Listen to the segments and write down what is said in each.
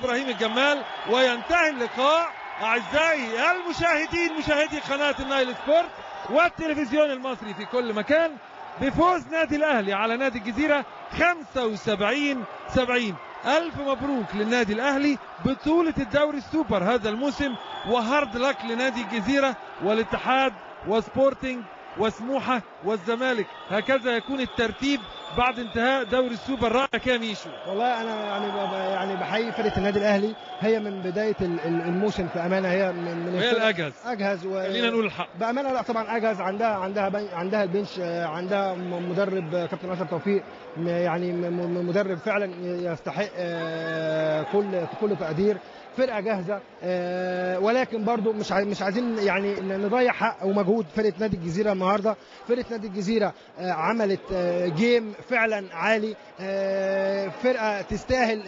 ابراهيم الجمال. وينتهي اللقاء اعزائي المشاهدين، مشاهدي قناه النايل سبورت والتلفزيون المصري في كل مكان، بفوز نادي الاهلي على نادي الجزيره 75-70. الف مبروك للنادي الاهلي بطوله الدوري السوبر هذا الموسم، وهارد لك لنادي الجزيره والاتحاد وسبورتنج وسموحه والزمالك. هكذا يكون الترتيب بعد انتهاء دوري السوبر. رايك يا ميشو؟ والله انا يعني بحيي فرقه النادي الاهلي، هي من بدايه الموسم في امانه هي هي الاجهز خلينا نقول الحق بامانه. لا طبعا اجهز، عندها البنش، عندها مدرب كابتن اشرف توفيق، يعني مدرب فعلا يستحق كل تقدير. فرقه جاهزه، ولكن برضو مش عايزين يعني نضيع حق ومجهود فرقه نادي الجزيره النهارده. فرقه نادي الجزيره عملت جيم فعلا عالي، فرقه تستاهل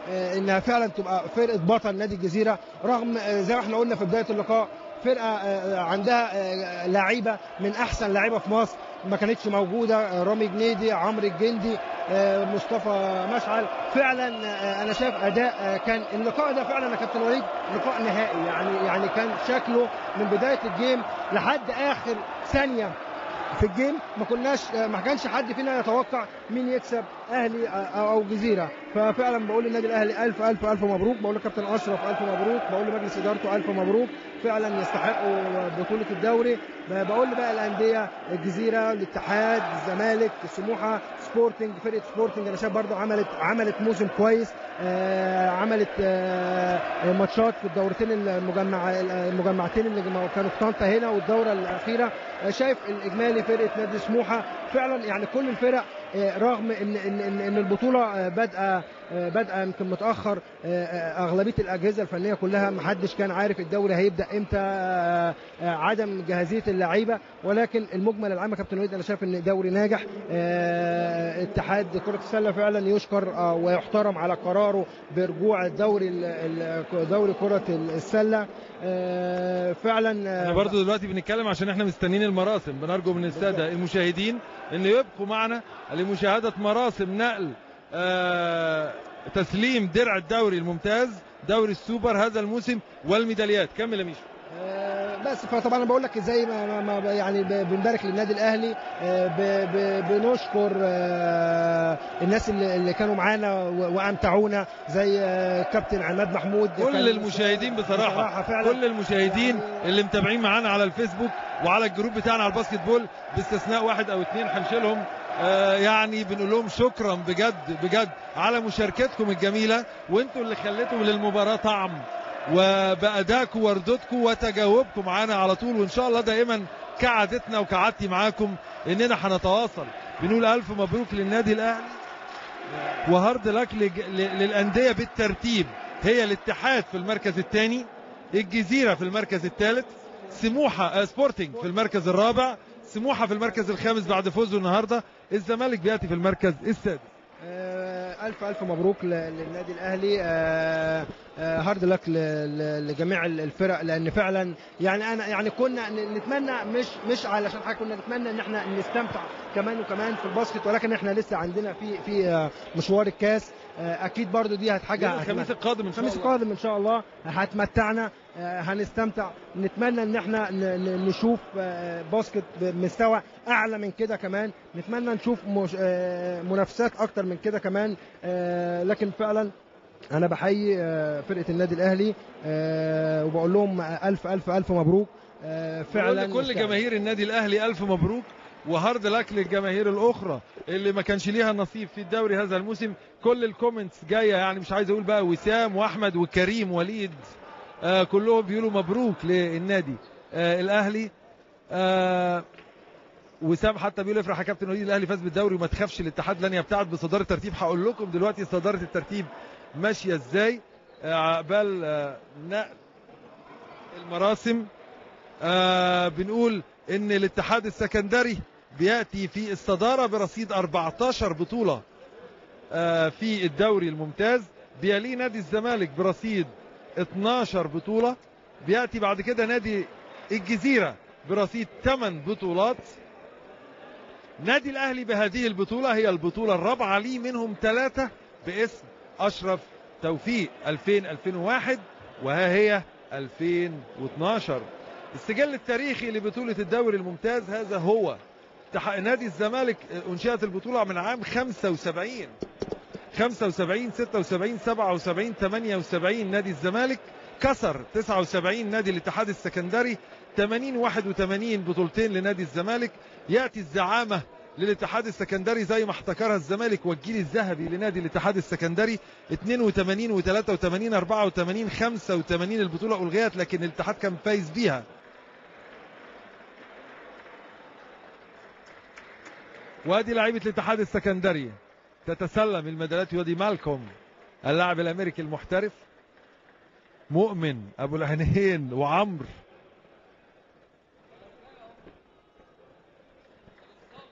انها فعلا تبقى فرقه بطل نادي الجزيره، رغم زي ما احنا قلنا في بدايه اللقاء فرقه عندها لعيبه من احسن لعيبه في مصر ما كانتش موجوده، رامي جنيدي، عمرو الجندي، مصطفى مشعل. فعلا انا شايف اداء كان اللقاء ده فعلا يا كابتن وليد لقاء نهائي، يعني كان شكله من بدايه الجيم لحد اخر ثانيه في الجيم ما كانش حد فينا يتوقع مين يكسب، اهلي او جزيره. ففعلا بقول للنادي الاهلي الف الف الف مبروك، بقول لكابتن اشرف الف مبروك، بقول لمجلس ادارته الف مبروك، فعلا يستحقوا بطوله الدوري. بقول بقى الانديه الجزيره، الاتحاد، الزمالك، سموحه، سبورتنج، فرقه سبورتنج انا شايف برضو عملت موسم كويس، عملت ماتشات في الدورتين المجمعتين اللي كانوا في طنطا هنا والدوره الاخيره. شايف الاجمالي فرقه نادي سموحه فعلا يعني كل الفرق، رغم ان البطوله بادئه يمكن متاخر، اغلبيه الاجهزه الفنيه كلها ما حدش كان عارف الدوري هيبدا امتى، عدم جاهزيه اللعيبه، ولكن المجمل العام يا كابتن وليد انا شايف ان دوري ناجح. اتحاد كره السله فعلا يشكر ويحترم على قراره برجوع دوري كره السله. فعلا احنا برضو دلوقتي بنتكلم عشان احنا مستنيين المراسم، بنرجو من الساده المشاهدين ان يبقوا معنا لمشاهده مراسم نقل تسليم درع الدوري الممتاز دوري السوبر هذا الموسم والميداليات. كمل يا ميشو. بس فطبعا انا بقول لك زي ما يعني بنبارك للنادي الاهلي، بنشكر الناس اللي كانوا معانا وامتعونا زي كابتن عماد محمود، كل المشاهدين بصراحه كل المشاهدين اللي متابعين معانا على الفيسبوك وعلى الجروب بتاعنا على الباسكت بول باستثناء 1 أو 2 هنشيلهم، يعني بنقول لهم شكرا بجد على مشاركتكم الجميله، وانتوا اللي خليتوا للمباراه طعم، وبأدائكم وردودكم وتجاوبكم معانا على طول. وان شاء الله دائما كعادتنا وكعادتي معاكم اننا هنتواصل. بنقول الف مبروك للنادي الاهلي وهارد لك للانديه بالترتيب. هي الاتحاد في المركز الثاني، الجزيره في المركز الثالث، سموحه سبورتنج في المركز الرابع، سموحه في المركز الخامس بعد فوزه النهارده، الزمالك بياتي في المركز السادس. الف مبروك للنادي الاهلي، هارد لك لجميع الفرق، لان فعلا يعني انا يعني كنا نتمنى مش علشان حاجه، كنا نتمنى ان احنا نستمتع كمان وكمان في الباسكت، ولكن احنا لسه عندنا في مشوار الكاس. اكيد برضو دي حاجه الخميس القادم ان شاء الله هتمتعنا، هنستمتع. نتمنى ان احنا نشوف باسكت بمستوى اعلى من كده كمان، نتمنى نشوف منافسات اكتر من كده كمان. لكن فعلا انا بحيي فرقه النادي الاهلي، وبقول لهم الف مبروك. فعلا كل جماهير النادي الاهلي الف مبروك، وهارد لك للجماهير الاخرى اللي ما كانش ليها نصيب في الدوري هذا الموسم. كل الكومنتس جايه، يعني مش عايز اقول بقى وسام واحمد وكريم وليد، كلهم بيقولوا مبروك للنادي الاهلي. وسام حتى بيقول افرح يا كابتن وليد الاهلي فاز بالدوري وما تخافش الاتحاد لن يبتعد بصداره الترتيب. هقول لكم دلوقتي صداره الترتيب ماشيه ازاي عقبال نقل المراسم. بنقول ان الاتحاد السكندري بياتي في الصداره برصيد 14 بطوله في الدوري الممتاز، بيليه نادي الزمالك برصيد 12 بطوله، بياتي بعد كده نادي الجزيره برصيد 8 بطولات. نادي الاهلي بهذه البطوله هي البطوله الرابعه ليه، منهم 3 باسم اشرف توفيق 2000-2001 وها هي 2012. السجل التاريخي لبطولة الدوري الممتاز هذا هو نادي الزمالك. انشئت البطولة من عام 75 76 77 78 نادي الزمالك كسر 79 نادي الاتحاد السكندري 80 81 بطولتين لنادي الزمالك. يأتي الزعامة للاتحاد السكندري زي ما احتكرها الزمالك والجيل الذهبي لنادي الاتحاد السكندري 82 و83 84 85 البطولة ألغيت لكن الاتحاد كان فايز بيها. وادي لعيبة الاتحاد السكندري تتسلم الميداليات. وادي مالكوم اللاعب الامريكي المحترف، مؤمن ابو العينين وعمرو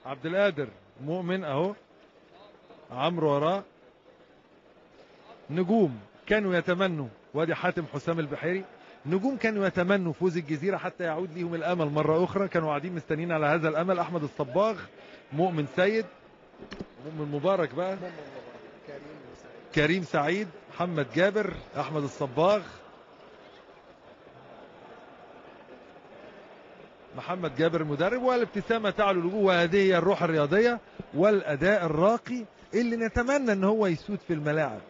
عبد القادر. مؤمن اهو، عمرو وراه. نجوم كانوا يتمنوا، وادي حاتم حسام البحيري، نجوم كانوا يتمنوا فوز الجزيرة حتى يعود ليهم الامل مرة اخرى، كانوا قاعدين مستنيين على هذا الامل. احمد الصباغ، مؤمن سيد، مؤمن مبارك بقى، كريم سعيد، محمد جابر، احمد الصباغ، محمد جابر المدرب، والابتسامة تعلو الوجوه. وهذه هي الروح الرياضية والاداء الراقي اللي نتمنى ان هو يسود في الملاعب.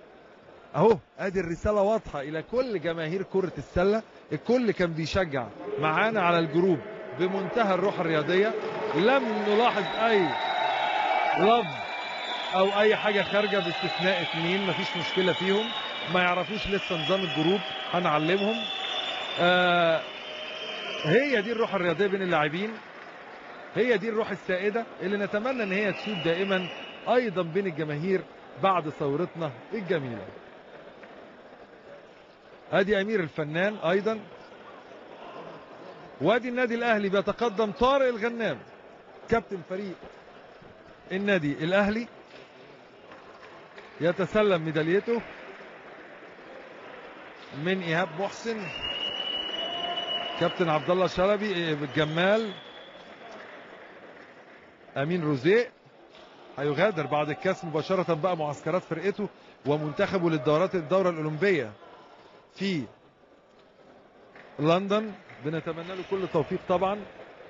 اهو ادي الرسالة واضحة الى كل جماهير كرة السلة. الكل كان بيشجع معانا على الجروب بمنتهى الروح الرياضية. لم نلاحظ اي لفظ او اي حاجة خارجة باستثناء 2 مفيش مشكلة فيهم، ما يعرفوش لسه نظام الجروب هنعلمهم. هي دي الروح الرياضية بين اللاعبين، هي دي الروح السائدة اللي نتمنى ان هي تسود دائما ايضا بين الجماهير بعد ثورتنا الجميلة. ادي امير الفنان ايضا. وادي النادي الاهلي بيتقدم طارق الغنام كابتن فريق النادي الاهلي، يتسلم ميداليته من ايهاب محسن. كابتن عبد الله شلبي، الجمال امين روزيه هيغادر بعد الكاس مباشرة بقى معسكرات فرقته ومنتخبه الدورة الأولمبية في لندن، بنتمنى له كل التوفيق طبعا.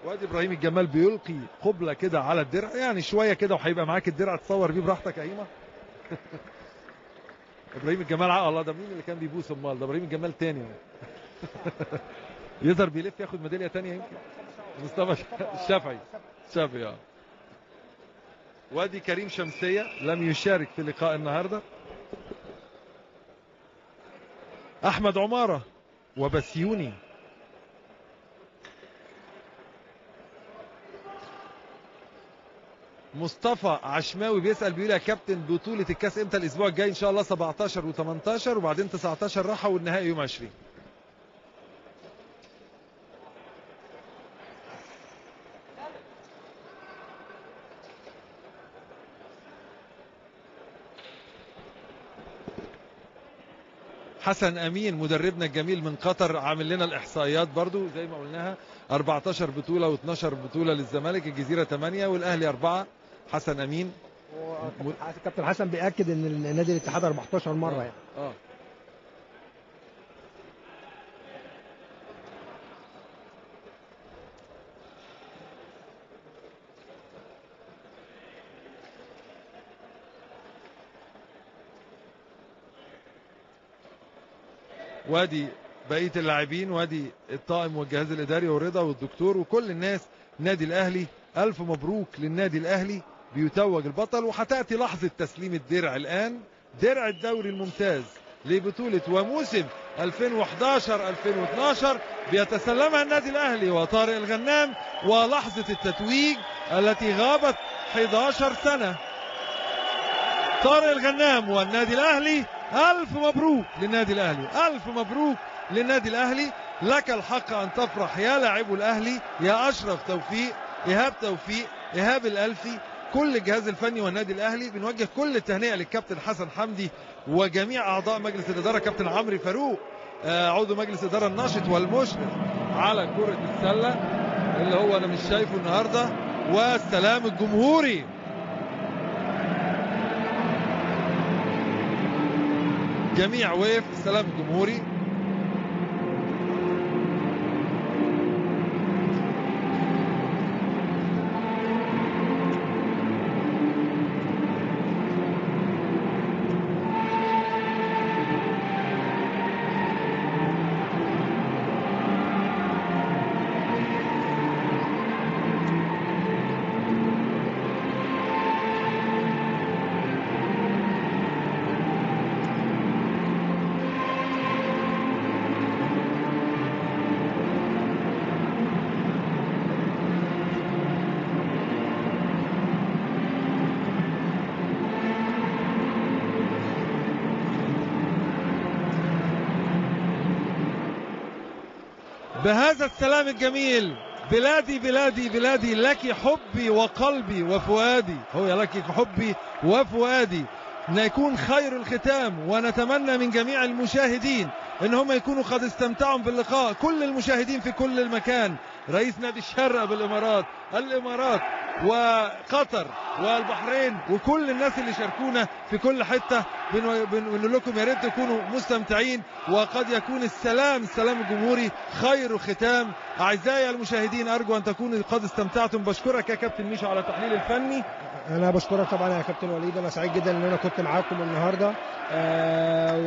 وادي ابراهيم الجمال بيلقي قبلة كده على الدرع، يعني شوية كده وهيبقى معاك الدرع تصور بيه براحتك يا هيما. ابراهيم الجمال الله، ده مين اللي كان بيبوس؟ امال ده ابراهيم الجمال تاني. يقدر بيلف ياخد ميدالية تانية يمكن. مصطفى الشافعي. وادي كريم شمسية لم يشارك في لقاء النهاردة. احمد عمارة وبسيوني. مصطفى عشماوي بيسأل بيقول يا كابتن بطولة الكاس امتى الاسبوع الجاي؟ ان شاء الله 17 و18 وبعدين 19 راحة والنهائي يوم 20. حسن امين مدربنا الجميل من قطر عامل لنا الاحصائيات برضو زي ما قلناها، 14 بطولة و12 بطولة للزمالك، الجزيرة 8 والاهلي 4. حسن امين كابتن حسن بيأكد ان نادي الاتحاد 14 مرة يعني. وادي بقية اللاعبين، وادي الطاقم والجهاز الاداري والرضا والدكتور وكل الناس. نادي الاهلي الف مبروك للنادي الاهلي، بيتوج البطل. وهتأتي لحظة تسليم الدرع الان، درع الدوري الممتاز لبطولة وموسم 2011-2012 بيتسلمها النادي الاهلي وطارق الغنام، ولحظة التتويج التي غابت 11 سنة. طارق الغنام والنادي الاهلي، الف مبروك للنادي الاهلي، الف مبروك للنادي الاهلي. لك الحق ان تفرح يا لاعبو الاهلي، يا اشرف توفيق، ايهاب توفيق، ايهاب الالفي، كل الجهاز الفني والنادي الاهلي. بنوجه كل التهنئه للكابتن حسن حمدي وجميع اعضاء مجلس الاداره، كابتن عمرو فاروق عضو مجلس الاداره الناشط والمشرف على كره السله اللي هو انا مش شايفه النهارده، والسلام الجمهوري. الجميع وقف. السلام الجمهوري. بهذا السلام الجميل: بلادي بلادي بلادي، لك حبي وقلبي وفؤادي. هو لك حبي وفؤادي. يكون خير الختام، ونتمنى من جميع المشاهدين ان هم يكونوا قد استمتعوا باللقاء. كل المشاهدين في كل المكان، رئيس نادي الشارقة بالامارات، الامارات وقطر والبحرين، وكل الناس اللي شاركونا في كل حتة، بنقول لكم يا ريت تكونوا مستمتعين، وقد يكون السلام الجمهوري خير ختام. اعزائي المشاهدين، ارجو ان تكونوا قد استمتعتم. بشكرك يا كابتن ميشو على التحليل الفني. انا بشكرك طبعا يا كابتن وليد. انا سعيد جدا ان انا كنت معاكم النهارده،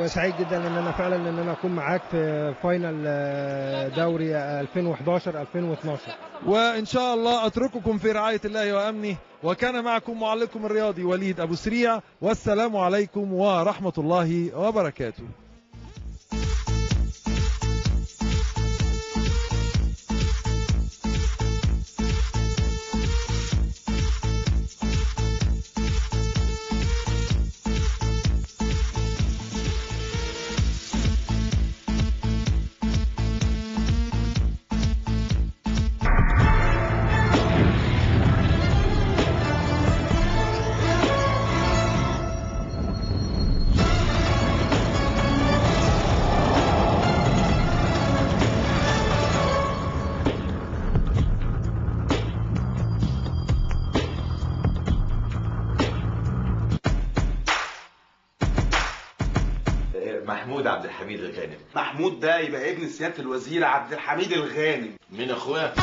وسعيد جدا ان انا فعلا ان انا اكون معاك في فاينل دوري 2011 2012. وان شاء الله اترككم في رعاية الله وامنه. وكان معكم معلقكم الرياضي وليد ابو سريع، والسلام عليكم ورحمة الله وبركاته. محمود عبد الحميد الغانم. محمود ده يبقى ابن سيادة الوزير عبد الحميد الغانم. مين اخويا؟